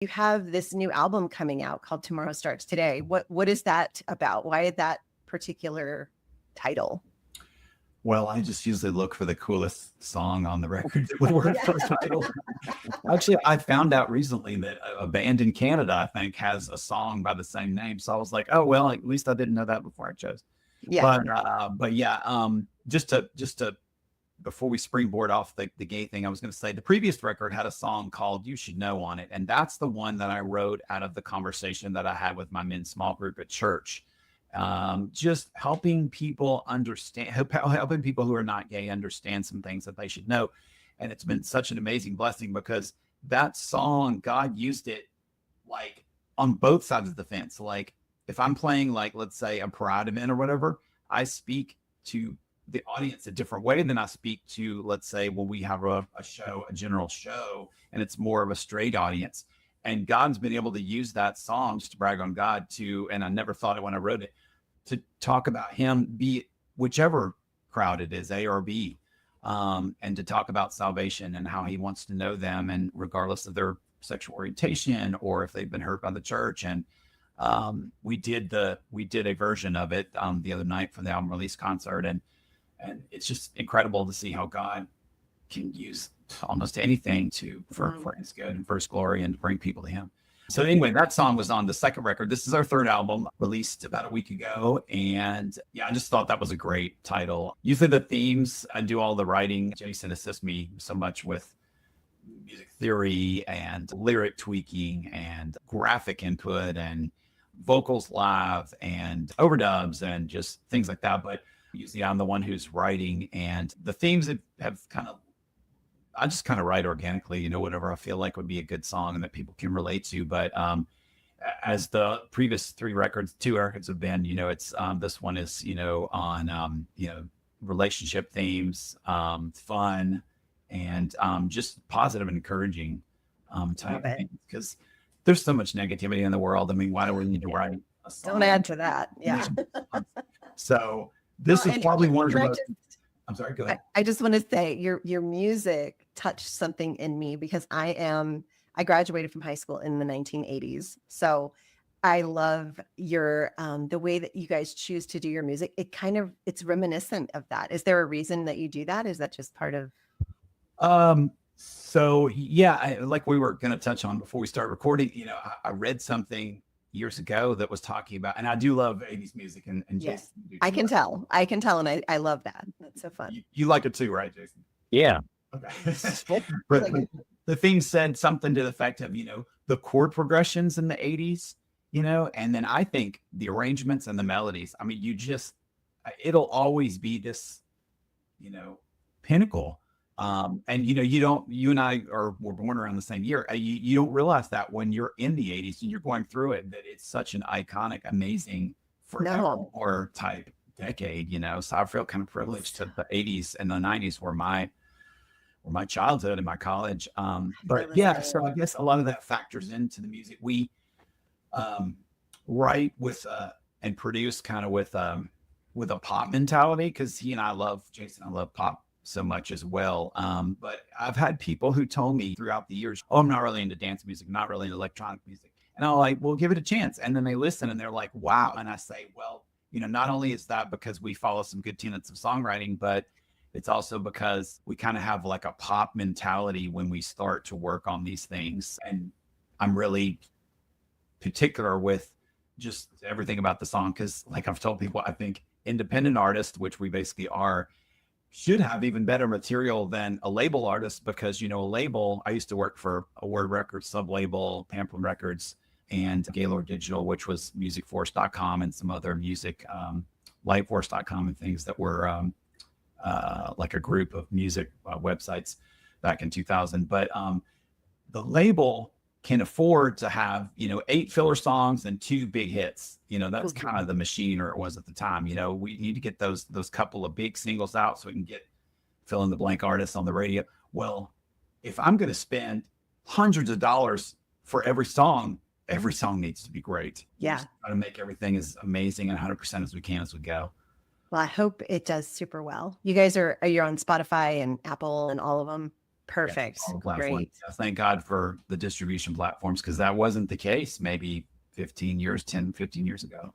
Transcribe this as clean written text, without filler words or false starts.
You have this new album coming out called Tomorrow Starts Today. What is that about? Why that particular title? Well, I just usually look for the coolest song on the record that would work for a title. Actually, I found out recently that a band in Canada, I think, has a song by the same name. So I was like, oh, well, at least I didn't know that before I chose. Yeah. But yeah, just to before we springboard off the gay thing, I was going to say the previous record had a song called You Should Know on it. And that's the one that I wrote out of the conversation that I had with my men's small group at church. Just helping people understand, helping people who are not gay understand some things that they should know. And it's been such an amazing blessing because that song, God used it like on both sides of the fence. Like if I'm playing, like, let's say a pride event or whatever, I speak to the audience a different way than I speak to, let's say, when we have a show, a general show, and it's more of a straight audience. And God's been able to use that song, just to brag on God, and I never thought it when I wrote it, to talk about him, be it whichever crowd it is, A or B, and to talk about salvation and how he wants to know them, and regardless of their sexual orientation or if they've been hurt by the church. And we did a version of it the other night for the album release concert, and it's just incredible to see how God can use almost anything for his good and for his glory and to bring people to him. So anyway, that song was on the second record. This is our third album, released about a week ago. And yeah, I just thought that was a great title. Usually the themes, I do all the writing. Jason assists me so much with music theory and lyric tweaking and graphic input and vocals live and overdubs and just things like that. But usually I'm the one who's writing, and the themes have I just kind of write organically, whatever I feel like would be a good song and that people can relate to. But as the previous two records have been, it's this one is, on, relationship themes, fun, and just positive and encouraging type things. Because there's so much negativity in the world. I mean, why do we need to write a song? Don't add to that. Yeah. So this is probably one of the most... I'm sorry, go ahead. I just want to say your music touched something in me because I graduated from high school in the 1980s. So I love your, the way that you guys choose to do your music. It's reminiscent of that. Is there a reason that you do that? Is that just part of? So yeah, like we were going to touch on before we start recording, I read something years ago that was talking about, and I do love 80s music, and yes, Jason, I can tell, and I love that. That's so fun. You like it too, right, Jason? Yeah. Okay. But the thing said something to the effect of, the chord progressions in the 80s, and then I think the arrangements and the melodies, I mean, it'll always be this, pinnacle. And you and I were born around the same year. You don't realize that when you're in the 80s and you're going through it, that it's such an iconic, amazing forever type decade, So I feel kind of privileged to the 80s and the 90s were my childhood and my college. But yeah, so I guess a lot of that factors into the music. We write with and produce kind of with a pop mentality, because Jason, I love pop so much as well. But I've had people who told me throughout the years, oh, I'm not really into dance music, not really into electronic music. And I'm like, well, give it a chance. And then they listen and they're like, wow. And I say, well, not only is that because we follow some good tenets of songwriting, but it's also because we kind of have like a pop mentality when we start to work on these things. And I'm really particular with just everything about the song, because like I've told people, I think independent artists, which we basically are, should have even better material than a label artist, because, a label, I used to work for a Word Records sub-label, Pamplin Records, and Gaylord Digital, which was musicforce.com and some other music, lightforce.com and things that were like a group of music websites back in 2000. But the label can afford to have, 8 filler songs and 2 big hits. That's kind of the machine, or it was at the time. We need to get those couple of big singles out so we can get fill in the blank artists on the radio. Well, if I'm going to spend hundreds of dollars for every song needs to be great. Yeah. Try to make everything as amazing and 100% as we can as we go. Well, I hope it does super well. You guys you're on Spotify and Apple and all of them. Perfect. All the platforms. Great. Thank God for the distribution platforms, because that wasn't the case maybe 15 years, 10, 15 years ago.